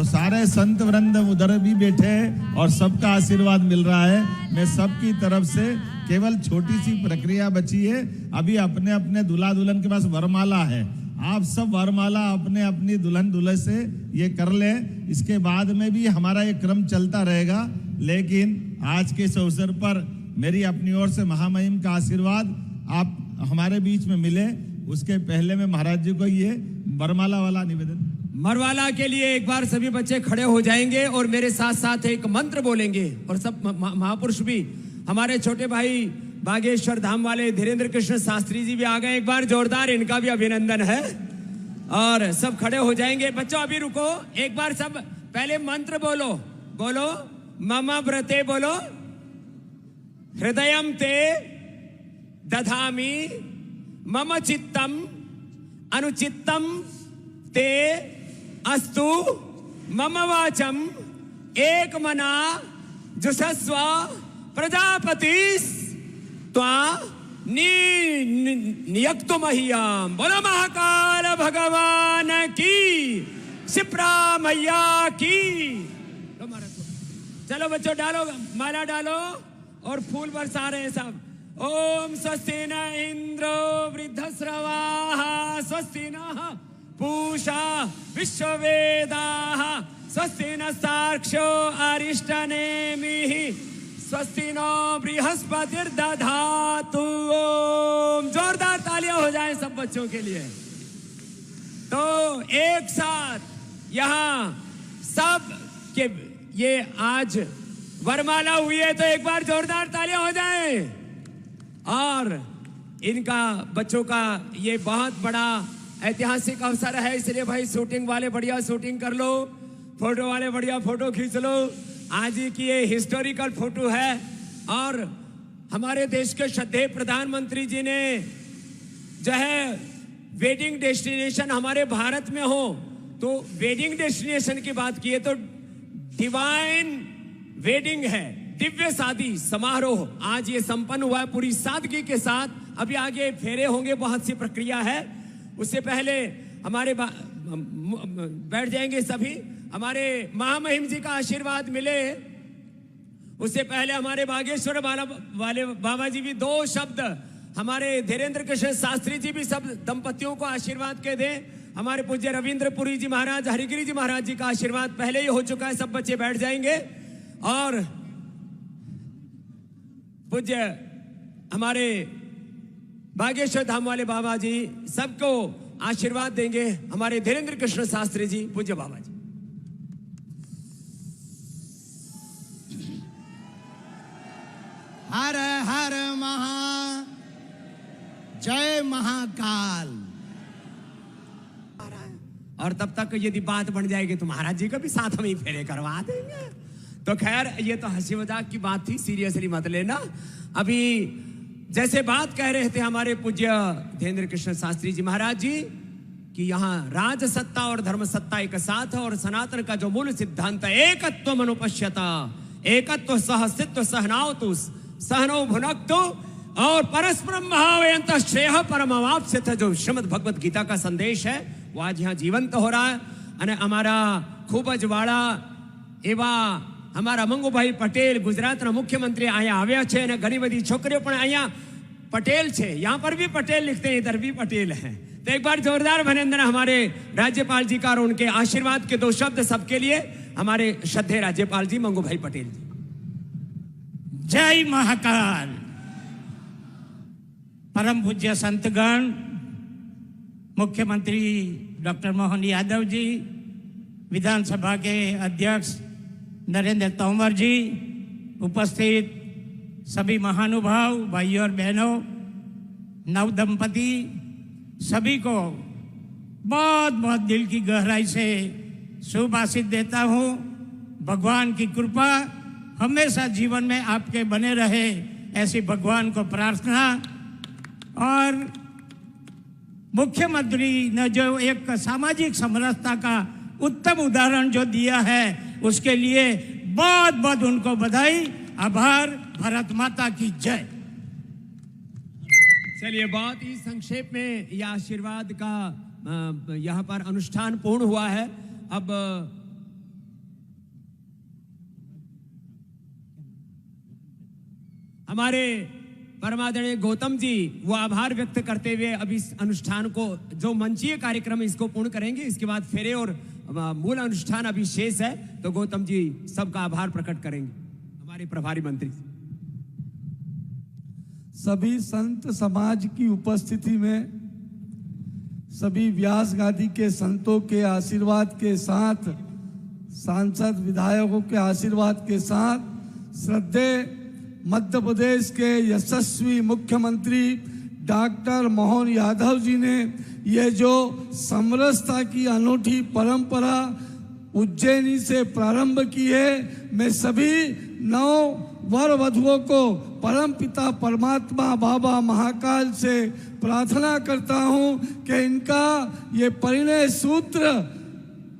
तो सारे संत वृंद उधर भी बैठे हैं और सबका आशीर्वाद मिल रहा है। मैं सबकी तरफ से केवल छोटी सी प्रक्रिया बची है, अभी अपने अपने दूल्हा दुल्हन के पास वरमाला है, आप सब वरमाला अपने अपनी दुल्हन दूल्हे से ये कर लें। इसके बाद में भी हमारा ये क्रम चलता रहेगा, लेकिन आज के इस अवसर पर मेरी अपनी ओर से महामहिम का आशीर्वाद आप हमारे बीच में मिले, उसके पहले मैं महाराज जी को ये वरमाला वाला निवेदन। वरमाला के लिए एक बार सभी बच्चे खड़े हो जाएंगे और मेरे साथ साथ एक मंत्र बोलेंगे और सब महापुरुष भी, हमारे छोटे भाई बागेश्वर धाम वाले धीरेन्द्र कृष्ण शास्त्री जी भी आ गए, एक बार जोरदार इनका भी अभिनंदन है। और सब खड़े हो जाएंगे। बच्चों अभी रुको, एक बार सब पहले मंत्र बोलो, बोलो मम व्रते, बोलो हृदयम ते दधामि मम चित्तम अनुचित्तम ते अस्तु मम वाचम एक मना जुषस्व प्रजापतिस् त्वा नियक्तु मह्यम। बोलो महाकाल भगवान की, शिप्रा मैया की। चलो बच्चों डालो, माला डालो और फूल बरसा रहे हैं सब। ओम स्वस्ति न इंद्रो वृद्धश्रवाः स्वस्ति न पूषा विश्ववेदाः स्वस्ति न सार्क्ष्यो अरिष्टनेमिः स्वस्ति नो बृहस्पतिर्दधातु। ओम जोरदार तालियां हो जाएं सब बच्चों के लिए। तो एक साथ यहाँ सब के ये आज वरमाला हुई है, तो एक बार जोरदार तालियां हो जाएं। और इनका बच्चों का ये बहुत बड़ा ऐतिहासिक अवसर है, इसलिए भाई शूटिंग वाले बढ़िया शूटिंग कर लो, फोटो वाले बढ़िया फोटो खींच लो। आज की ये हिस्टोरिकल फोटो है। और हमारे देश के श्रद्धेय प्रधानमंत्री जी ने जो है वेडिंग डेस्टिनेशन हमारे भारत में हो, तो वेडिंग डेस्टिनेशन की बात की है तो डिवाइन वेडिंग है, दिव्य शादी समारोह आज ये संपन्न हुआ है पूरी सादगी के साथ। अभी आगे फेरे होंगे, बहुत सी प्रक्रिया है। उससे पहले हमारे बैठ जाएंगे सभी, हमारे महामहिम जी का आशीर्वाद मिले। उससे पहले हमारे बागेश्वर वाले बाबा जी भी दो शब्द, हमारे धीरेन्द्र कृष्ण शास्त्री जी भी सब दंपतियों को आशीर्वाद के दें। हमारे पूज्य रविंद्रपुरी जी महाराज, हरिगिरी जी महाराज जी का आशीर्वाद पहले ही हो चुका है, सब बच्चे बैठ जाएंगे। और पूज्य हमारे बागेश्वर धाम वाले बाबा जी सबको आशीर्वाद देंगे, हमारे धीरेन्द्र कृष्ण शास्त्री जी, पूज्य बाबा जी। हर हर महा, जय महाकाल। और तब तक यदि बात बन जाएगी तो महाराज जी का भी साथ हम ही फेरे करवा देंगे। तो खैर ये तो हंसी मजाक की बात थी, सीरियसली मत लेना। अभी जैसे बात कह रहे थे हमारे पूज्य धीरेन्द्र कृष्ण शास्त्री जी महाराज जी कि यहाँ राज सत्ता और धर्म सत्ता एक साथ है, और सनातन का जो मूल सिद्धांत है एकत्व मनुपश्यता, एकत्व सहस्तित्व सहनावतु सहनो भुनक्तु और परस्परम भावयन्तः श्रेयः परमवाप्स्यथ, जो श्रीमद् भगवत गीता का संदेश है वो आज यहाँ जीवंत हो रहा है। અને અમારા ખૂબ જ વાળા એવા हमारा मंगूभाई पटेल गुजरातना मुख्यमंत्री અહીંયા આવ્યા છે, અને ઘણી બધી છોકરીઓ પણ અહીંયા पटेल छे, यहाँ पर भी पटेल लिखते हैं, इधर भी पटेल हैं। तो एक बार जोरदार अभिनंदन हमारे राज्यपाल जी का और उनके आशीर्वाद के दो शब्द सबके लिए, हमारे श्रद्धेय राज्यपाल जी मंगूभाई पटेल जी। जय महाकाल। परम पूज्य संतगण, मुख्यमंत्री डॉक्टर मोहन यादव जी, विधानसभा के अध्यक्ष नरेंद्र तोमर जी, उपस्थित सभी महानुभाव भाइयों और बहनों, नव दंपति, सभी को बहुत बहुत दिल की गहराई से शुभ आशीष देता हूँ। भगवान की कृपा हमेशा जीवन में आपके बने रहे, ऐसी भगवान को प्रार्थना। और मुख्यमंत्री ने जो एक सामाजिक समरसता का उत्तम उदाहरण जो दिया है, उसके लिए बहुत बहुत उनको बधाई, आभार। भारत माता की जय। चलिए बहुत ही संक्षेप में यह आशीर्वाद का यहाँ पर अनुष्ठान पूर्ण हुआ है। अब हमारे परमादरणीय गौतम जी वो आभार व्यक्त करते हुए अब इस अनुष्ठान को, जो मंचीय कार्यक्रम इसको पूर्ण करेंगे। इसके बाद फेरे और मूल अनुष्ठान अभी शेष है, तो गौतम जी सबका आभार प्रकट करेंगे, हमारे प्रभारी मंत्री। सभी संत समाज की उपस्थिति में, सभी व्यास गादी के संतों के आशीर्वाद के साथ, सांसद विधायकों के आशीर्वाद के साथ, श्रद्धेय मध्य प्रदेश के यशस्वी मुख्यमंत्री डॉक्टर मोहन यादव जी ने ये जो समरसता की अनूठी परंपरा उज्जैनी से प्रारंभ की है, मैं सभी 9 वर वधुओं को परमपिता परमात्मा बाबा महाकाल से प्रार्थना करता हूं कि इनका ये परिणय सूत्र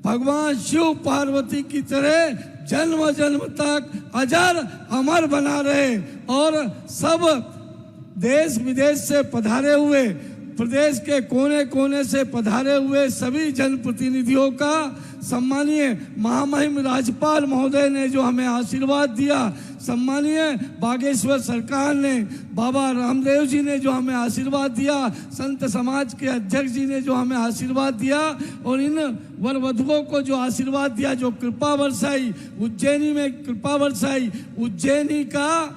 भगवान शिव पार्वती की तरह जन्म जन्म तक अजर अमर बना रहे और सब देश विदेश से पधारे हुए, प्रदेश के कोने कोने से पधारे हुए सभी जनप्रतिनिधियों का, सम्मानीय महामहिम राज्यपाल महोदय ने जो हमें आशीर्वाद दिया, सम्मानीय बागेश्वर सरकार ने, बाबा रामदेव जी ने जो हमें आशीर्वाद दिया, संत समाज के अध्यक्ष जी ने जो हमें आशीर्वाद दिया, और इन वर वधुओं को जो आशीर्वाद दिया, जो कृपा बरसाई, उज्जैनी में कृपा बरसाई, उज्जैनी का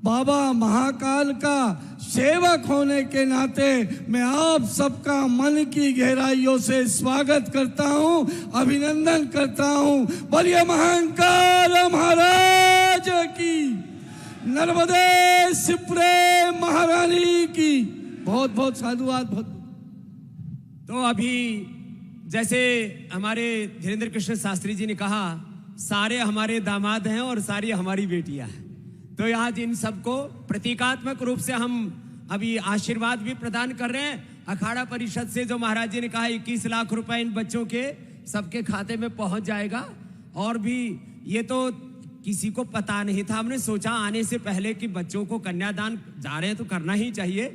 बाबा महाकाल का सेवक होने के नाते मैं आप सबका मन की गहराइयों से स्वागत करता हूं, अभिनंदन करता हूं। बोलिए महाकाल महाराज की, नर्मदे सिप्रे महारानी की। बहुत बहुत साधुवाद। बहुत तो अभी जैसे हमारे धीरेन्द्र कृष्ण शास्त्री जी ने कहा, सारे हमारे दामाद हैं और सारी हमारी बेटियां हैं, तो आज इन सबको प्रतीकात्मक रूप से हम अभी आशीर्वाद भी प्रदान कर रहे हैं। अखाड़ा परिषद से जो महाराज जी ने कहा 21 लाख रुपए इन बच्चों के सबके खाते में पहुंच जाएगा, और भी ये तो किसी को पता नहीं था, हमने सोचा आने से पहले कि बच्चों को कन्यादान जा रहे हैं तो करना ही चाहिए।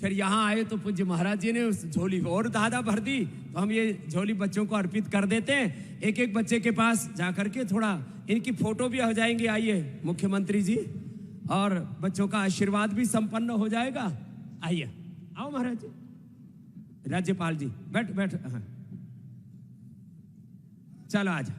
फिर यहाँ आए तो पूज्य महाराज जी ने उस झोली को और दादा भर दी, तो हम ये झोली बच्चों को अर्पित कर देते हैं। एक एक बच्चे के पास जाकर के थोड़ा इनकी फोटो भी हो जाएंगी। आइए मुख्यमंत्री जी, और बच्चों का आशीर्वाद भी संपन्न हो जाएगा। आइए, आओ महाराज जी, राज्यपाल जी बैठ बैठ। हाँ, चलो आज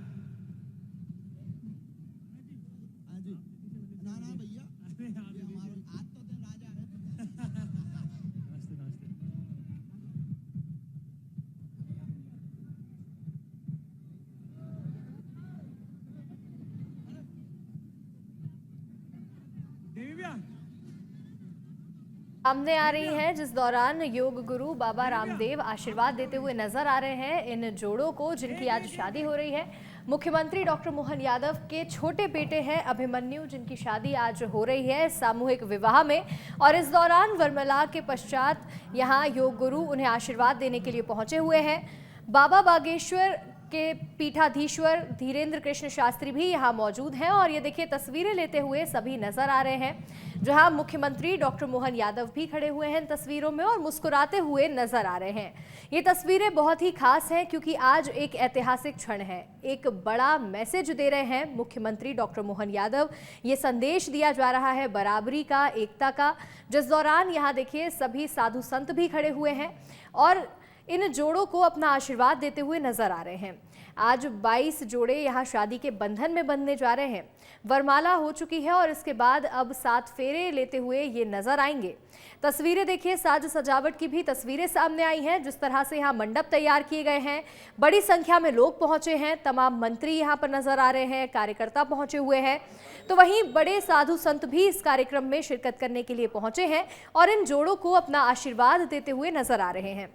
सामने आ रही हैं, जिस दौरान योग गुरु बाबा रामदेव आशीर्वाद देते हुए नजर आ रहे हैं इन जोड़ों को, जिनकी आज शादी हो रही है। मुख्यमंत्री डॉक्टर मोहन यादव के छोटे बेटे हैं अभिमन्यु, जिनकी शादी आज हो रही है सामूहिक विवाह में, और इस दौरान वरमाला के पश्चात यहाँ योग गुरु उन्हें आशीर्वाद देने के लिए पहुंचे हुए हैं। बाबा बागेश्वर के पीठाधीश्वर धीरेन्द्र कृष्ण शास्त्री भी यहाँ मौजूद हैं, और ये देखिए तस्वीरें लेते हुए सभी नजर आ रहे हैं, जहां मुख्यमंत्री डॉक्टर मोहन यादव भी खड़े हुए हैं इन तस्वीरों में और मुस्कुराते हुए नजर आ रहे हैं। ये तस्वीरें बहुत ही खास हैं क्योंकि आज एक ऐतिहासिक क्षण है, एक बड़ा मैसेज दे रहे हैं मुख्यमंत्री डॉक्टर मोहन यादव। ये संदेश दिया जा रहा है बराबरी का, एकता का, जिस दौरान यहाँ देखिए सभी साधु संत भी खड़े हुए हैं और इन जोड़ों को अपना आशीर्वाद देते हुए नजर आ रहे हैं। आज 22 जोड़े यहाँ शादी के बंधन में बंधने जा रहे हैं। वरमाला हो चुकी है और इसके बाद अब 7 फेरे लेते हुए ये नजर आएंगे। तस्वीरें देखिए, साज सजावट की भी तस्वीरें सामने आई हैं, जिस तरह से यहाँ मंडप तैयार किए गए हैं। बड़ी संख्या में लोग पहुंचे हैं, तमाम मंत्री यहाँ पर नजर आ रहे हैं, कार्यकर्ता पहुंचे हुए हैं, तो वहीं बड़े साधु संत भी इस कार्यक्रम में शिरकत करने के लिए पहुंचे हैं और इन जोड़ों को अपना आशीर्वाद देते हुए नजर आ रहे हैं।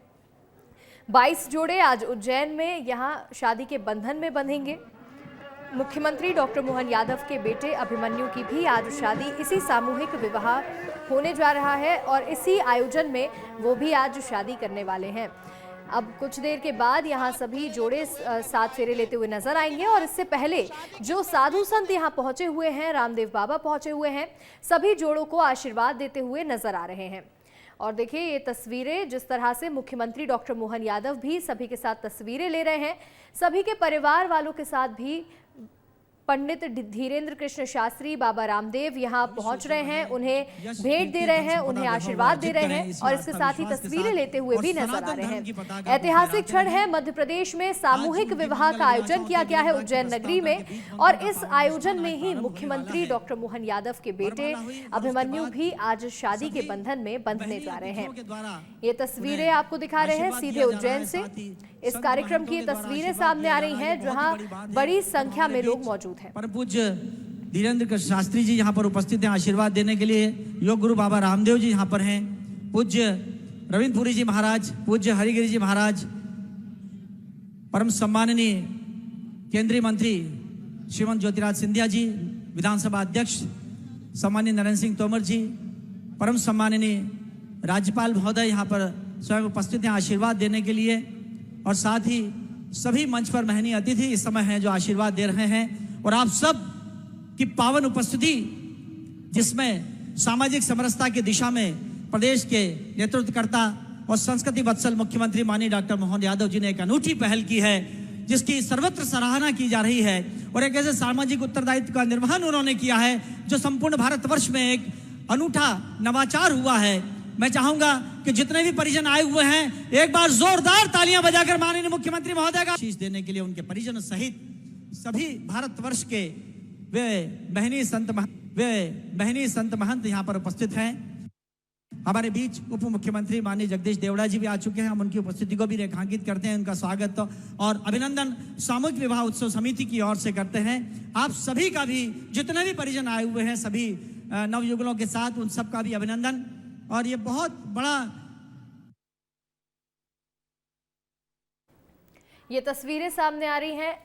22 जोड़े आज उज्जैन में यहाँ शादी के बंधन में बंधेंगे। मुख्यमंत्री डॉक्टर मोहन यादव के बेटे अभिमन्यु की भी आज शादी इसी सामूहिक विवाह होने जा रहा है और इसी आयोजन में वो भी आज शादी करने वाले हैं। अब कुछ देर के बाद यहाँ सभी जोड़े 7 फेरे लेते हुए नजर आएंगे और इससे पहले जो साधु संत यहाँ पहुंचे हुए हैं, रामदेव बाबा पहुंचे हुए हैं, सभी जोड़ों को आशीर्वाद देते हुए नजर आ रहे हैं। और देखिए ये तस्वीरें, जिस तरह से मुख्यमंत्री डॉक्टर मोहन यादव भी सभी के साथ तस्वीरें ले रहे हैं, सभी के परिवार वालों के साथ भी पंडित धीरेन्द्र कृष्ण शास्त्री बाबा रामदेव यहाँ पहुंच रहे हैं, उन्हें भेंट दे रहे हैं, उन्हें आशीर्वाद दे रहे हैं और इसके साथ ही तस्वीरें लेते हुए भी नजर आ रहे हैं। ऐतिहासिक क्षण है, मध्य प्रदेश में सामूहिक विवाह का आयोजन किया गया है उज्जैन नगरी में और इस आयोजन में ही मुख्यमंत्री डॉक्टर मोहन यादव के बेटे अभिमन्यु भी आज शादी के बंधन में बंधने जा रहे हैं। ये तस्वीरें आपको दिखा रहे हैं सीधे उज्जैन से। इस कार्यक्रम की तस्वीरें सामने आ रही हैं जहां बड़ी संख्या में लोग मौजूद हैं। परम पूज्य धीरेन्द्र कृष्ण शास्त्री जी यहाँ पर उपस्थित हैं आशीर्वाद देने के लिए। योग गुरु बाबा रामदेव जी यहाँ पर हैं। पूज्य रविंद्रपुरी जी महाराज, पूज्य हरिगिरी जी महाराज, परम सम्माननीय केंद्रीय मंत्री श्रीमंत ज्योतिराज सिंधिया जी, विधानसभा अध्यक्ष सम्माननीय नरेंद्र सिंह तोमर जी, परम सम्माननीय राज्यपाल महोदय यहाँ पर स्वयं उपस्थित हैं आशीर्वाद देने के लिए और साथ ही सभी मंच पर महनीय अतिथि इस समय हैं जो आशीर्वाद दे रहे हैं और आप सब की पावन उपस्थिति जिसमें सामाजिक समरसता की दिशा में प्रदेश के नेतृत्वकर्ता और संस्कृति वत्सल मुख्यमंत्री माननीय डॉक्टर मोहन यादव जी ने एक अनूठी पहल की है जिसकी सर्वत्र सराहना की जा रही है और एक ऐसे सामाजिक उत्तरदायित्व का निर्वहन उन्होंने किया है जो संपूर्ण भारतवर्ष में एक अनूठा नवाचार हुआ है। मैं चाहूंगा कि जितने भी परिजन आए हुए हैं एक बार जोरदार तालियां बजाकर माननीय मुख्यमंत्री महोदय का आशीष देने के लिए उनके परिजनों सहित सभी भारतवर्ष के वे महनीय संत महंत यहाँ पर उपस्थित हैं। हमारे बीच उप मुख्यमंत्री माननीय जगदीश देवड़ा जी भी आ चुके हैं। हम उनकी उपस्थिति को भी रेखांकित करते हैं, उनका स्वागत और अभिनंदन सामूहिक विवाह उत्सव समिति की ओर से करते हैं। आप सभी का भी जितने भी परिजन आए हुए हैं सभी नवयुगलों के साथ उन सबका भी अभिनंदन। और ये बहुत बड़ा ये तस्वीरें सामने आ रही हैं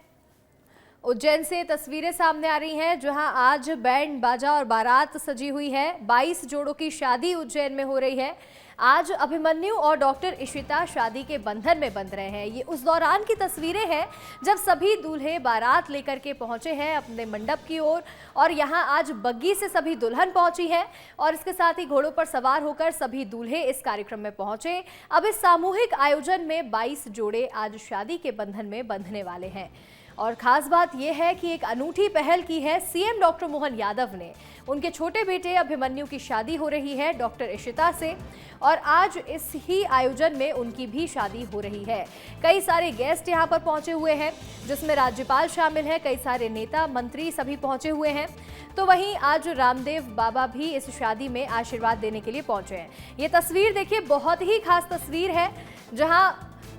उज्जैन से, तस्वीरें सामने आ रही हैं जहां आज बैंड बाजा और बारात सजी हुई है। 22 जोड़ों की शादी उज्जैन में हो रही है। आज अभिमन्यु और डॉक्टर इशिता शादी के बंधन में बंध रहे हैं। ये उस दौरान की तस्वीरें हैं जब सभी दूल्हे बारात लेकर के पहुंचे हैं अपने मंडप की ओर और यहां आज बग्गी से सभी दुल्हन पहुंची है और इसके साथ ही घोड़ों पर सवार होकर सभी दूल्हे इस कार्यक्रम में पहुंचे। अब इस सामूहिक आयोजन में 22 जोड़े आज शादी के बंधन में बंधने वाले हैं और खास बात यह है कि एक अनूठी पहल की है सीएम डॉक्टर मोहन यादव ने। उनके छोटे बेटे अभिमन्यु की शादी हो रही है डॉक्टर इशिता से और आज इस ही आयोजन में उनकी भी शादी हो रही है। कई सारे गेस्ट यहां पर पहुंचे हुए हैं जिसमें राज्यपाल शामिल है, कई सारे नेता मंत्री सभी पहुंचे हुए हैं। तो वहीं आज रामदेव बाबा भी इस शादी में आशीर्वाद देने के लिए पहुंचे हैं। ये तस्वीर देखिए, बहुत ही खास तस्वीर है जहां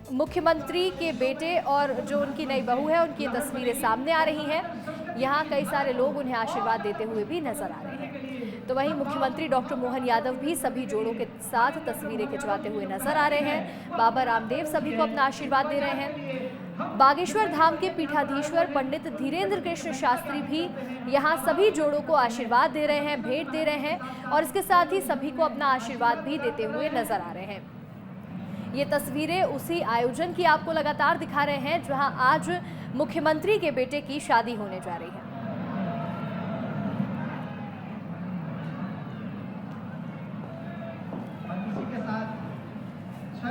मुख्यमंत्री के बेटे और जो उनकी नई बहू है उनकी तस्वीरें सामने आ रही हैं। यहाँ कई सारे लोग उन्हें आशीर्वाद देते हुए भी नजर आ रहे हैं। तो वहीं मुख्यमंत्री डॉक्टर मोहन यादव भी सभी जोड़ों के साथ तस्वीरें खिंचवाते हुए नजर आ रहे हैं। बाबा रामदेव सभी को अपना आशीर्वाद दे रहे हैं। बागेश्वर धाम के पीठाधीश्वर पंडित धीरेन्द्र कृष्ण शास्त्री भी यहाँ सभी जोड़ों को आशीर्वाद दे रहे हैं, भेंट दे रहे हैं और इसके साथ ही सभी को अपना आशीर्वाद भी देते हुए नजर आ रहे हैं। ये तस्वीरें उसी आयोजन की आपको लगातार दिखा रहे हैं जहां आज मुख्यमंत्री के बेटे की शादी होने जा रही है।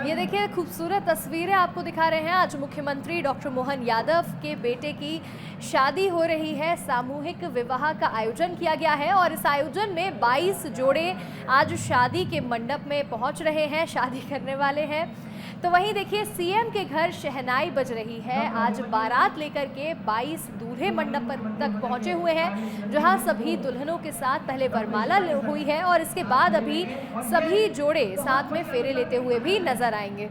ये देखिए, खूबसूरत तस्वीरें आपको दिखा रहे हैं। आज मुख्यमंत्री डॉक्टर मोहन यादव के बेटे की शादी हो रही है। सामूहिक विवाह का आयोजन किया गया है और इस आयोजन में 22 जोड़े आज शादी के मंडप में पहुंच रहे हैं, शादी करने वाले हैं। तो वहीं देखिए, सीएम के घर शहनाई बज रही है। आज बारात लेकर के 22 दूल्हे मंडप तक पहुंचे हुए हैं जहां सभी दुल्हनों के साथ पहले वरमाला हुई है और इसके बाद अभी सभी जोड़े साथ में फेरे लेते हुए भी नजर आएंगे।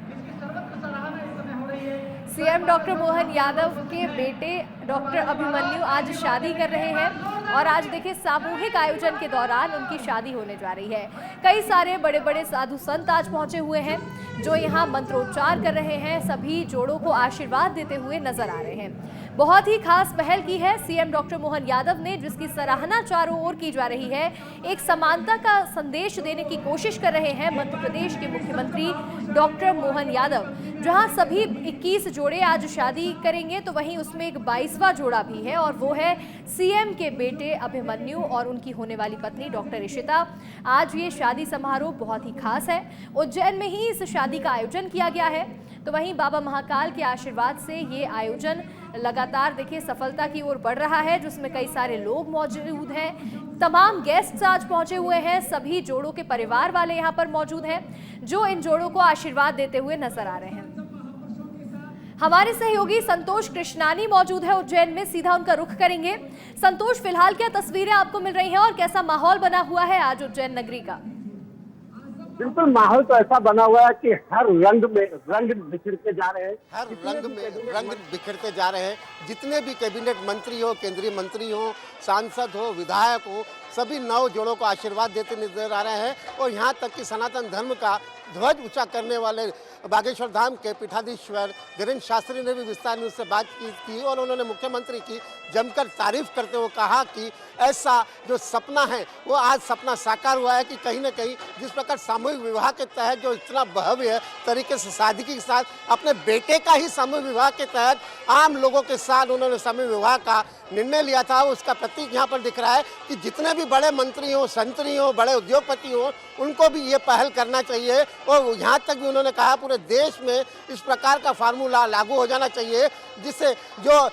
सीएम डॉक्टर मोहन यादव के बेटे डॉक्टर अभिमन्यु आज शादी कर रहे हैं और आज देखिए सामूहिक आयोजन के दौरान उनकी शादी होने जा रही है। कई सारे बड़े बड़े साधु संत आज पहुंचे हुए हैं जो यहाँ मंत्रोच्चार कर रहे हैं, सभी जोड़ों को आशीर्वाद देते हुए नजर आ रहे हैं। बहुत ही खास पहल की है सीएम डॉक्टर मोहन यादव ने जिसकी सराहना चारों ओर की जा रही है। एक समानता का संदेश देने की कोशिश कर रहे हैं मध्य प्रदेश के मुख्यमंत्री डॉक्टर मोहन यादव। जहां सभी 21 जोड़े आज शादी करेंगे तो वहीं उसमें एक 22वां जोड़ा भी है और वो है सीएम के बेटे अभिमन्यु और उनकी होने वाली पत्नी डॉक्टर इशिता। आज ये शादी समारोह बहुत ही खास है। उज्जैन में ही इस शादी का आयोजन किया गया है। तो वहीं बाबा महाकाल के आशीर्वाद से ये आयोजन लगातार देखिए सफलता की ओर बढ़ रहा है, जिसमें कई सारे लोग मौजूद हैं। तमाम गेस्ट्स आज पहुंचे हुए हैं, सभी जोड़ों के परिवार वाले यहां पर मौजूद हैं, जो इन जोड़ों को आशीर्वाद देते हुए नजर आ रहे हैं। हमारे सहयोगी संतोष कृष्णानी मौजूद है उज्जैन में, सीधा उनका रुख करेंगे। संतोष, फिलहाल क्या तस्वीरें आपको मिल रही हैं और कैसा माहौल बना हुआ है आज उज्जैन नगरी का? बिल्कुल, माहौल तो ऐसा बना हुआ है कि हर रंग में रंग बिखरते जा रहे हैं, हर रंग में रंग बिखरते जा रहे हैं। जितने भी कैबिनेट मंत्री हो, केंद्रीय मंत्री हो, सांसद हो, विधायक हो, सभी नौ जोड़ों को आशीर्वाद देते नजर आ रहे हैं। और यहाँ तक कि सनातन धर्म का ध्वज ऊंचा करने वाले बागेश्वर धाम के पीठाधीश्वर धीरेन्द्र शास्त्री ने भी विस्तार में उससे बात की और उन्होंने मुख्यमंत्री की जमकर तारीफ करते हुए कहा कि ऐसा जो सपना है वो आज सपना साकार हुआ है कि कहीं ना कहीं जिस प्रकार सामूहिक विवाह के तहत जो इतना भव्य तरीके से शादी के साथ अपने बेटे का ही सामूहिक विवाह के तहत आम लोगों के साथ उन्होंने सामूहिक विवाह का निर्णय लिया था, उसका प्रतीक यहाँ पर दिख रहा है कि जितने भी बड़े मंत्री हो, संतरी हो, बड़े उद्योगपति हो, उनको भी ये पहल करना चाहिए। और यहाँ तक भी उन्होंने कहा पूरे देश में इस प्रकार का फार्मूला लागू हो जाना चाहिए, जिससे जो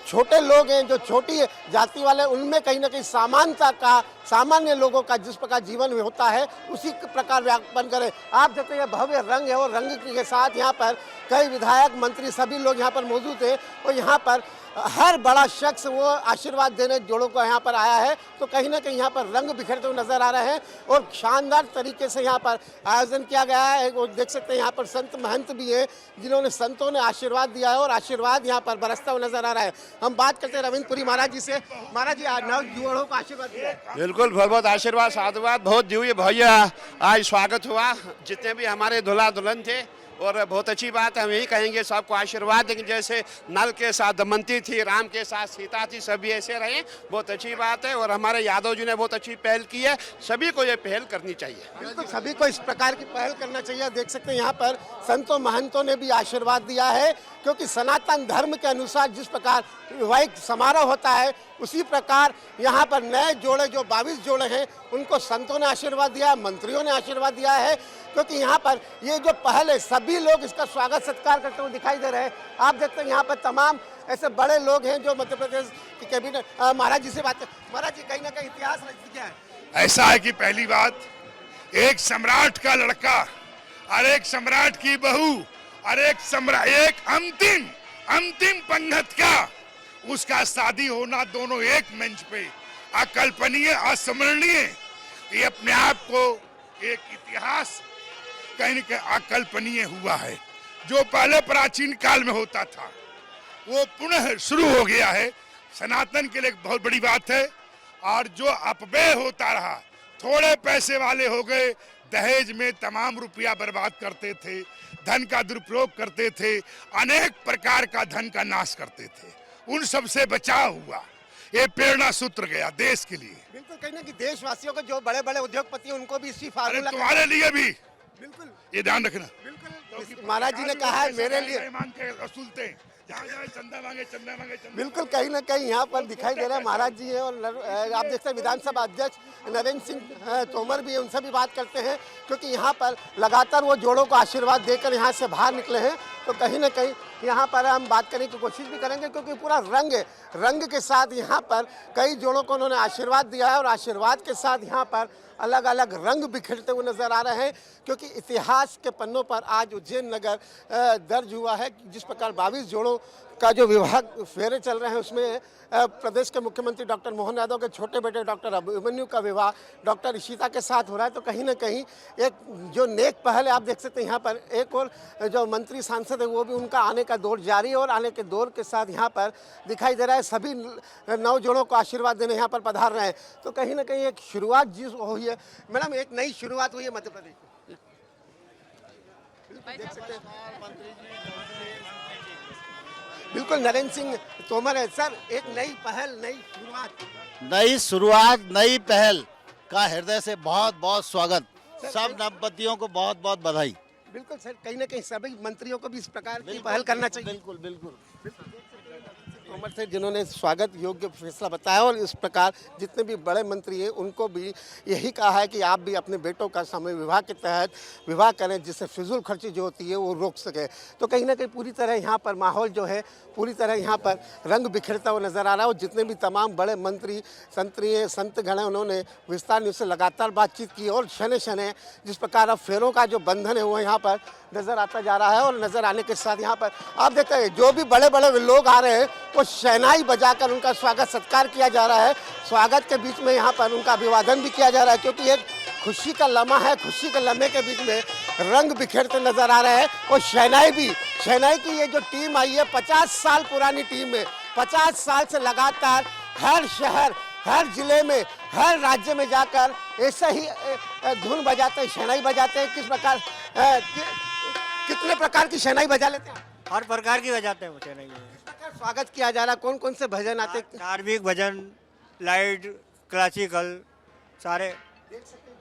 छोटे लोग हैं, जो छोटी जाति वाले, उनमें कहीं ना कहीं समानता का, सामान्य लोगों का जिस प्रकार जीवन में होता है उसी प्रकार व्यापन करें। आप देखते हैं भव्य रंग है और रंग के साथ यहाँ पर कई विधायक, मंत्री, सभी लोग यहाँ पर मौजूद हैं और यहाँ पर हर बड़ा शख्स वो आशीर्वाद देने जोड़ों को यहाँ पर आया है। तो कहीं ना कहीं यहाँ पर रंग बिखरते हुए नजर आ रहे हैं और शानदार तरीके से यहाँ पर आयोजन किया गया है। वो देख सकते हैं यहाँ पर संत महंत भी हैं जिन्होंने संतों ने आशीर्वाद दिया है और आशीर्वाद यहाँ पर बरसता हुआ नजर आ रहा है। हम बात करते हैं रविंद्रपुरी महाराज जी से। महाराज जी, आज नौ जोड़ों को आशीर्वाद दिया है। बिल्कुल, बहुत बहुत आशीर्वाद, साधुवाद, बहुत दिव्य भव्य आज स्वागत हुआ। जितने भी हमारे दूल्हा दुल्हन थे और बहुत अच्छी बात है, हम यही कहेंगे सबको आशीर्वाद देंगे। जैसे नल के साथ दमयंती थी, राम के साथ सीता थी, सभी ऐसे रहे, बहुत अच्छी बात है। और हमारे यादव जी ने बहुत अच्छी पहल की है, सभी को ये पहल करनी चाहिए। बिल्कुल, सभी को इस प्रकार की पहल करना चाहिए। देख सकते हैं यहाँ पर संतों महंतों ने भी आशीर्वाद दिया है, क्योंकि सनातन धर्म के अनुसार जिस प्रकार वैवाहिक समारोह होता है उसी प्रकार यहाँ पर नए जोड़े जो 22 जोड़े हैं उनको संतों ने आशीर्वाद दिया है, मंत्रियों ने आशीर्वाद दिया है। क्योंकि यहाँ पर ये जो पहल है सभी लोग इसका स्वागत सत्कार करते हुए दिखाई दे रहे हैं। आप देखते हैं यहाँ पर तमाम ऐसे बड़े लोग हैं जो मध्य प्रदेश की कैबिनेट। महाराज जी से बात करें। महाराज जी, कहीं ना कहीं इतिहास क्या है? ऐसा है कि पहली बात, एक सम्राट का लड़का और एक सम्राट की बहू और एक अंतिम पंगत का उसका शादी होना, दोनों एक मंच पे, अकल्पनीय, अस्मरणीय। ये अपने आप को एक इतिहास कहीं न कहीं अकल्पनीय हुआ है। जो पहले प्राचीन काल में होता था वो पुनः शुरू हो गया है। सनातन के लिए एक बहुत बड़ी बात है। और जो अपव्यय होता रहा, थोड़े पैसे वाले हो गए, दहेज में तमाम रुपया बर्बाद करते थे, धन का दुरुपयोग करते थे, अनेक प्रकार का धन का नाश करते थे, उन सब से बचाव हुआ। ये प्रेरणा सूत्र गया देश के लिए। बिल्कुल, कहीं ना कहीं देशवासियों को जो बड़े बड़े उद्योगपति हैं उनको भी इसी फार्मूला, तुम्हारे लिए भी बिल्कुल ये ध्यान रखना। बिल्कुल, महाराज जी ने कहा है मेरे लिए वसूलते हैं, जहाँ जहाँ चंदा मांगे चंदा मांगे। बिल्कुल, कहीं ना कहीं यहाँ पर दिखाई दे रहा है महाराज जी है। और आप देखते हैं विधानसभा अध्यक्ष नरेंद्र सिंह तोमर भी है, उनसे भी बात करते हैं, क्योंकि यहाँ पर लगातार वो जोड़ों को आशीर्वाद देकर यहाँ से बाहर निकले हैं। तो कहीं ना कहीं यहाँ पर हम बात करने की कोशिश भी करेंगे, क्योंकि पूरा रंग के साथ यहाँ पर कई जोड़ों को उन्होंने आशीर्वाद दिया है और आशीर्वाद के साथ यहाँ पर अलग अलग रंग बिखरते हुए नजर आ रहे हैं। क्योंकि इतिहास के पन्नों पर आज उज्जैन नगर दर्ज हुआ है। जिस प्रकार 22 जोड़ों का जो विवाह फेरे चल रहे हैं उसमें प्रदेश के मुख्यमंत्री डॉक्टर मोहन यादव के छोटे बेटे डॉक्टर अभिमन्यु का विवाह डॉक्टर इशिता के साथ हो रहा है। तो कहीं ना कहीं एक जो नेक पहल है, आप देख सकते हैं यहाँ पर एक और जो मंत्री सांसद है वो भी उनका आने का दौर जारी है और आने के दौर के साथ यहाँ पर दिखाई दे रहा है सभी 9 जोड़ों को आशीर्वाद देने यहाँ पर पधार रहे हैं। तो कहीं ना कहीं एक शुरुआत जिस हुई है, मैडम एक नई शुरुआत हुई है मध्य प्रदेश में। देख सकते हैं बिल्कुल नरेंद्र सिंह तोमर है। सर, एक नई पहल, नई शुरुआत, नई पहल का हृदय से बहुत बहुत स्वागत। सब दंपतियों को बहुत बहुत बधाई। बिल्कुल सर, कहीं ना कहीं सभी मंत्रियों को भी इस प्रकार की पहल करना चाहिए। बिल्कुल बिल्कुल। तोमर थे जिन्होंने स्वागत योग्य फैसला बताया और इस प्रकार जितने भी बड़े मंत्री हैं उनको भी यही कहा है कि आप भी अपने बेटों का सामूहिक विवाह के तहत विवाह करें जिससे फिजूल खर्ची जो होती है वो रोक सके। तो कहीं ना कहीं पूरी तरह यहाँ पर माहौल जो है पूरी तरह यहाँ पर रंग बिखरता हुआ नजर आ रहा है और जितने भी तमाम बड़े मंत्री संत गण हैं उन्होंने विस्तार न्यूज़ से लगातार बातचीत की और शने शने जिस प्रकार अब फेरों का जो बंधन है वो यहाँ पर नजर आता जा रहा है और नजर आने के साथ यहाँ पर आप देखते हैं जो भी बड़े बड़े लोग आ रहे हैं वो शहनाई बजाकर उनका स्वागत सत्कार किया जा रहा है। स्वागत के बीच में यहाँ पर उनका अभिवादन भी किया जा रहा है क्योंकि एक खुशी का लम्हा है। खुशी के लम्हे के बीच में रंग बिखेरते नजर आ रहे हैं और शहनाई की ये जो टीम आई है 50 साल पुरानी टीम है। 50 साल से लगातार हर शहर हर जिले में हर राज्य में जाकर ऐसा ही धुन बजाते हैं, शहनाई बजाते हैं। किस प्रकार कितने प्रकार की शहनाई बजा लेते हैं? हर प्रकार की बजाते हैं वो शहनाई। स्वागत किया जा रहा है। कौन कौन से भजन आते हैं? धार्मिक भजन, लाइट, क्लासिकल, सारे।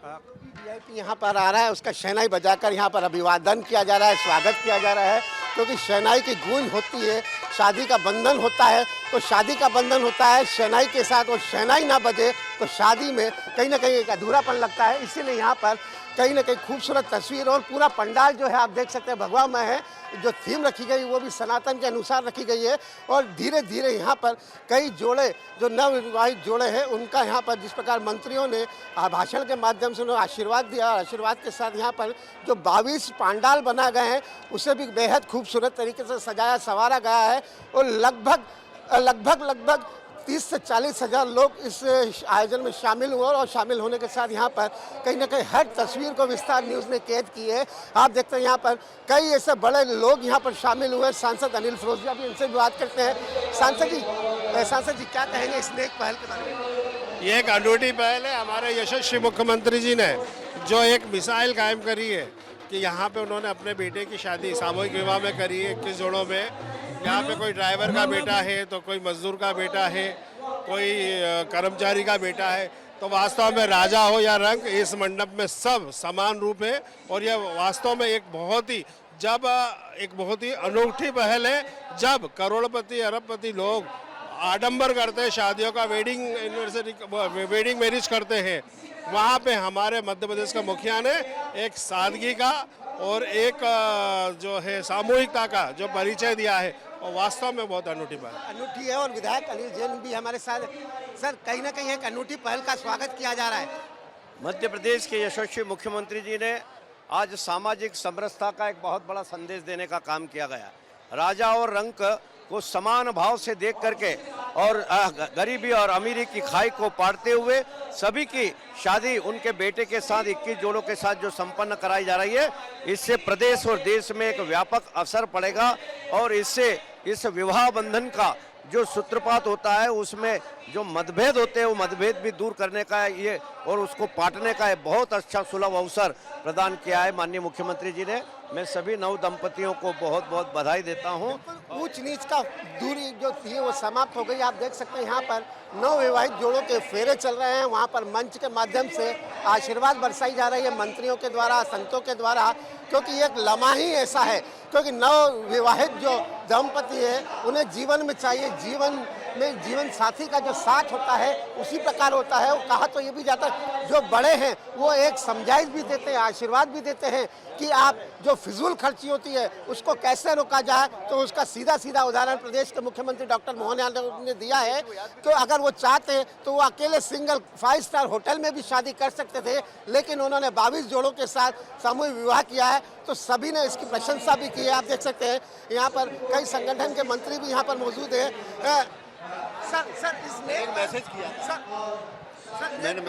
वीआईपी यहाँ पर आ रहा है उसका शहनाई बजाकर यहाँ पर अभिवादन किया जा रहा है, स्वागत किया जा रहा है क्योंकि शहनाई की गूंज होती है। शादी का बंधन होता है तो शादी का बंधन होता है शहनाई के साथ और शहनाई ना बजे तो शादी में कहीं ना कहीं एक अधूरापन लगता है। इसीलिए यहाँ पर कहीं ना कहीं खूबसूरत तस्वीर और पूरा पंडाल जो है आप देख सकते हैं भगवा में है। जो थीम रखी गई वो भी सनातन के अनुसार रखी गई है और धीरे धीरे यहाँ पर कई जोड़े जो नवविवाहित जोड़े हैं उनका यहाँ पर जिस प्रकार मंत्रियों ने भाषण के माध्यम से उन्हें आशीर्वाद दिया। आशीर्वाद के साथ यहाँ पर जो 22 पंडाल बना गए हैं उसे भी बेहद खूबसूरत तरीके से सजाया संवारा गया है और लगभग 30 से 40 हज़ार लोग इस आयोजन में शामिल हुए और शामिल होने के साथ यहाँ पर कहीं ना कहीं हर तस्वीर को विस्तार न्यूज़ ने कैद की है। आप देखते हैं यहाँ पर कई ऐसे बड़े लोग यहाँ पर शामिल हुए। सांसद अनिल फिरोजिया अभी इनसे भी बात करते हैं। सांसद जी क्या कहेंगे इस नेक पहल के बारे में? ये एक अनूठी पहल है। हमारे यशस्वी मुख्यमंत्री जी ने जो एक मिसाइल कायम करी है कि यहाँ पे उन्होंने अपने बेटे की शादी सामूहिक विवाह में करी है 21 जोड़ों में। यहाँ पे कोई ड्राइवर का बेटा है तो कोई मजदूर का बेटा है, कोई कर्मचारी का बेटा है। तो वास्तव में राजा हो या रंग इस मंडप में सब समान रूप है और यह वास्तव में एक बहुत ही अनूठी पहल है। जब करोड़पति अरबपति लोग आडंबर करते हैं शादियों का, वेडिंग मैरिज करते हैं, वहाँ पे हमारे मध्य प्रदेश का मुखिया ने एक सादगी का और एक जो है सामूहिकता का जो परिचय दिया है और वास्तव में बहुत अनूठी है। और विधायक अनिल जैन भी हमारे साथ। सर कहीं ना कहीं एक अनूठी पहल का स्वागत किया जा रहा है। मध्य प्रदेश के यशस्वी मुख्यमंत्री जी ने आज सामाजिक समरसता का एक बहुत बड़ा संदेश देने का काम किया गया। राजा और रंक को समान भाव से देख करके और गरीबी और अमीरी की खाई को पाटते हुए सभी की शादी उनके बेटे के साथ 21 जोड़ों के साथ जो संपन्न कराई जा रही है, इससे प्रदेश और देश में एक व्यापक असर पड़ेगा और इससे इस विवाह बंधन का जो सूत्रपात होता है उसमें जो मतभेद होते हैं वो मतभेद भी दूर करने का ये और उसको पाटने का बहुत अच्छा सुलभ अवसर प्रदान किया है माननीय मुख्यमंत्री जी ने। मैं सभी नव दंपतियों को बहुत बहुत बधाई देता हूं। ऊंच नीच का दूरी जो थी वो समाप्त हो गई। आप देख सकते हैं यहाँ पर नवविवाहित जोड़ों के फेरे चल रहे हैं। वहाँ पर मंच के माध्यम से आशीर्वाद बरसाई जा रही है मंत्रियों के द्वारा, संतों के द्वारा, क्योंकि एक लम्हा ही ऐसा है क्योंकि नवविवाहित जो दंपति है उन्हें जीवन में चाहिए, जीवन साथी का जो साथ होता है उसी प्रकार होता है। वो कहा तो ये भी जाता है जो बड़े हैं वो एक समझाइश भी देते हैं, आशीर्वाद भी देते हैं कि आप जो फिजूल खर्ची होती है उसको कैसे रोका जाए। तो उसका सीधा उदाहरण प्रदेश के मुख्यमंत्री डॉक्टर मोहन यादव ने दिया है कि अगर वो चाहते तो वो अकेले सिंगल 5 स्टार होटल में भी शादी कर सकते थे, लेकिन उन्होंने 22 जोड़ों के साथ सामूहिक विवाह किया है तो सभी ने इसकी प्रशंसा भी की है। आप देख सकते हैं यहाँ पर कई संगठन के मंत्री भी यहाँ पर मौजूद है। सर इसने एक मैसेज किया सर मैंने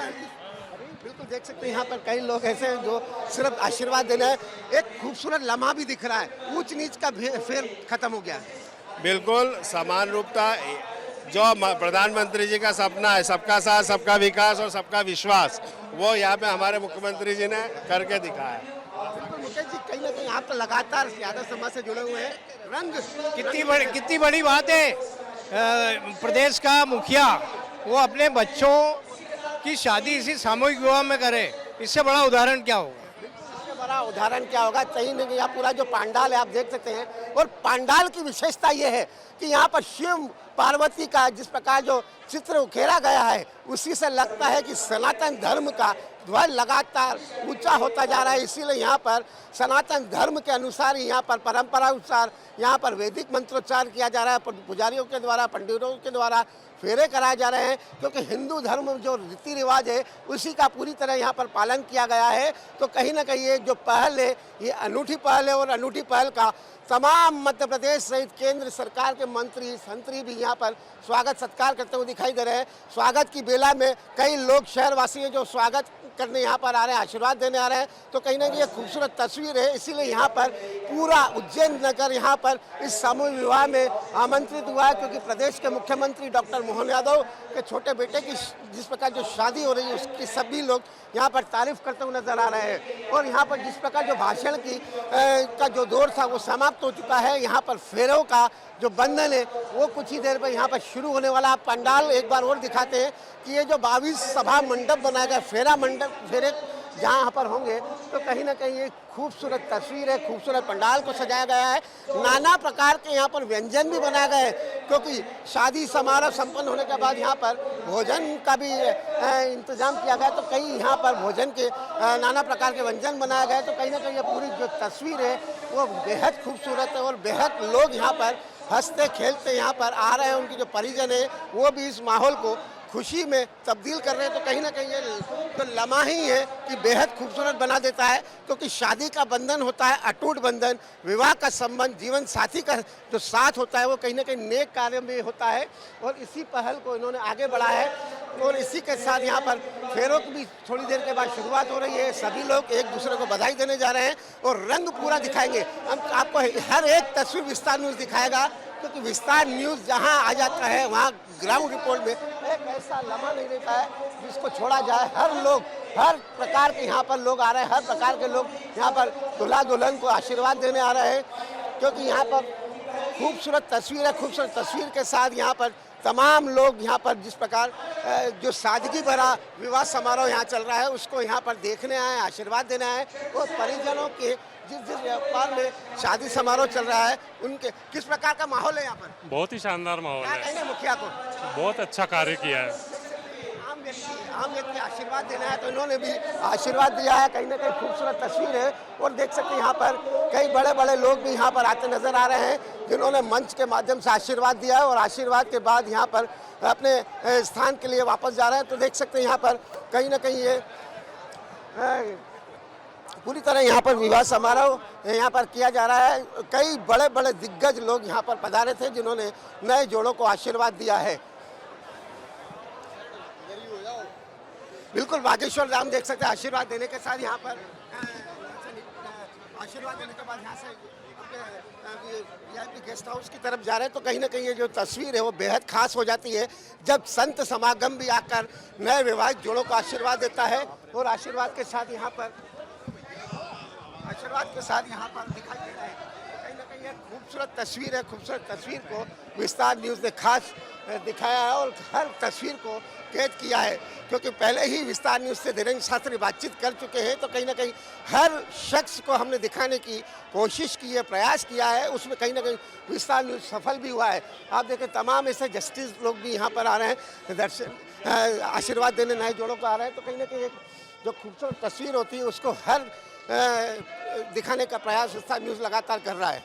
बिल्कुल देख सकते हैं यहाँ पर कई लोग ऐसे हैं जो सिर्फ आशीर्वाद देना है। एक खूबसूरत लम्हा भी दिख रहा है। ऊंच नीच का फेर खत्म हो गया है। बिल्कुल समान रूपता जो प्रधानमंत्री जी का सपना है, सबका साथ सबका विकास और सबका विश्वास, वो यहाँ पे हमारे मुख्यमंत्री जी ने करके दिखाया है। मुकेश जी कहीं ना कहीं आप तो लगातार यादव समाज से जुड़े हुए हैं। रंग कितनी बड़ी बात है। प्रदेश का मुखिया वो अपने बच्चों की शादी इसी सामूहिक विवाह में करे, इससे बड़ा उदाहरण क्या होगा? इससे बड़ा उदाहरण क्या होगा? कहीं नहीं, यहाँ पूरा जो पंडाल है आप देख सकते हैं और पंडाल की विशेषता ये है कि यहाँ पर शिव पार्वती का जिस प्रकार जो चित्र उकेरा गया है, उसी से लगता है कि सनातन धर्म का ध्वज लगातार ऊंचा होता जा रहा है। इसीलिए यहाँ पर सनातन धर्म के अनुसार यहाँ पर परंपरा अनुसार यहाँ पर वैदिक मंत्रोच्चार किया जा रहा है, पुजारियों के द्वारा, पंडितों के द्वारा फेरे कराए जा रहे हैं, क्योंकि हिंदू धर्म में जो रीति रिवाज है उसी का पूरी तरह यहाँ पर पालन किया गया है। तो कहीं ना कहीं ये जो पहल है, ये अनूठी पहल है और अनूठी पहल का तमाम मध्य प्रदेश सहित केंद्र सरकार के मंत्री संतरी भी यहाँ पर स्वागत सत्कार करते हुए दिखाई दे रहे हैं। स्वागत की बेला में कई लोग शहरवासी हैं जो स्वागत करने यहाँ पर आ रहे हैं, आशीर्वाद देने आ रहे हैं। तो कहीं ना कहीं ये खूबसूरत तस्वीर है, इसीलिए यहाँ पर पूरा उज्जैन नगर यहाँ पर इस सामूहिक विवाह में आमंत्रित हुआ है, क्योंकि प्रदेश के मुख्यमंत्री डॉक्टर मोहन यादव के छोटे बेटे की जिस प्रकार जो शादी हो रही है उसकी सभी लोग यहाँ पर तारीफ करते हुए नजर आ रहे हैं। और यहाँ पर जिस प्रकार जो भाषण की का जो दौर था वो समाप्त हो चुका है। यहाँ पर फेरों का जो बंधन है वो कुछ ही देर में यहाँ पर शुरू होने वाला। पंडाल एक बार और दिखाते हैं कि ये जो 22 सभा मंडप बनाया गया, फेरा मंडप, फेरे जहाँ यहाँ पर होंगे, तो कहीं ना कहीं ये खूबसूरत तस्वीर है, खूबसूरत पंडाल को सजाया गया है। नाना प्रकार के यहाँ पर व्यंजन भी बनाए गए हैं, क्योंकि शादी समारोह संपन्न होने के बाद यहाँ पर भोजन का भी इंतजाम किया गया। तो कई यहाँ पर भोजन के नाना प्रकार के व्यंजन बनाए गए। तो कहीं ना कहीं ये पूरी जो तस्वीर है वो बेहद खूबसूरत है और बेहद लोग यहाँ पर हंसते खेलते यहाँ पर आ रहे हैं। उनकी जो परिजन है वो भी इस माहौल को खुशी में तब्दील कर रहे हैं। तो कहीं ना कहीं ये तो लम्हा ही है कि बेहद खूबसूरत बना देता है, क्योंकि शादी का बंधन होता है अटूट बंधन, विवाह का संबंध, जीवन साथी का जो साथ होता है वो कहीं ना कहीं नेक कार्य में होता है। और इसी पहल को इन्होंने आगे बढ़ाया है और इसी के साथ यहाँ पर फेरों की भी थोड़ी देर के बाद शुरुआत हो रही है। सभी लोग एक दूसरे को बधाई देने जा रहे हैं और रंग पूरा दिखाएंगे। हम आपको हर एक तस्वीर विस्तार न्यूज़ दिखाएगा, क्योंकि विस्तार न्यूज़ जहाँ आ जाता है वहाँ ग्राउंड रिपोर्ट में एक ऐसा लम्हा नहीं रहता है जिसको छोड़ा जाए। हर लोग, हर प्रकार के यहाँ पर लोग आ रहे हैं, हर प्रकार के लोग यहाँ पर दूल्हा दुल्हन को आशीर्वाद देने आ रहे हैं, क्योंकि यहाँ पर खूबसूरत तस्वीर है। खूबसूरत तस्वीर के साथ यहाँ पर तमाम लोग यहाँ पर जिस प्रकार जो सादगी भरा विवाह समारोह यहाँ चल रहा है उसको यहाँ पर देखने आए, आशीर्वाद देने आए। और परिजनों के जिस व्यापार में शादी समारोह चल रहा है उनके किस प्रकार का माहौल है यहाँ पर? बहुत ही शानदार माहौल है। कहेंगे मुखिया को बहुत अच्छा कार्य किया है। आम व्यक्ति आशीर्वाद देना है तो इन्होंने भी आशीर्वाद दिया है। कहीं ना कहीं खूबसूरत तस्वीर है और देख सकते हैं यहाँ पर कई बड़े बड़े लोग भी यहाँ पर आते नजर आ रहे हैं, जिन्होंने मंच के माध्यम से आशीर्वाद दिया है और आशीर्वाद के बाद यहाँ पर अपने स्थान के लिए वापस जा रहे हैं। तो देख सकते हैं यहाँ पर कहीं ना कहीं ये पूरी तरह यहाँ पर विवाह समारोह यहाँ पर किया जा रहा है। कई बड़े बड़े दिग्गज लोग यहाँ पर पधारे थे जिन्होंने नए जोड़ों को आशीर्वाद दिया है। बिल्कुल बागेश्वर धाम देख सकते हैं। आशीर्वाद देने के साथ यहाँ पर आशीर्वाद देने के बाद यहाँ से VIP गेस्ट हाउस की तरफ जा रहे हैं। तो कहीं ना कहीं ये जो तस्वीर है वो बेहद खास हो जाती है जब संत समागम भी आकर नए विवाहित जोड़ों को आशीर्वाद देता है। और आशीर्वाद के साथ यहाँ पर दिखाई दे रहा है। कहीं ना कहीं ये खूबसूरत तस्वीर है। खूबसूरत तस्वीर को विस्तार न्यूज़ ने खास दिखाया है और हर तस्वीर को कैद किया है, क्योंकि पहले ही विस्तार न्यूज़ से धीरेन्द्र शास्त्री बातचीत कर चुके हैं। तो कहीं ना कहीं हर शख्स को हमने दिखाने की कोशिश की है, प्रयास किया है, उसमें कहीं ना कहीं विस्तार न्यूज़ सफल भी हुआ है। आप देखें तमाम ऐसे जस्टिस लोग भी यहाँ पर आ रहे हैं, दर्शन आशीर्वाद देने नए जोड़ों को आ रहे हैं। तो कहीं ना कहीं एक जो खूबसूरत तस्वीर होती है उसको हर दिखाने का प्रयास विस्तार न्यूज़ लगातार कर रहा है।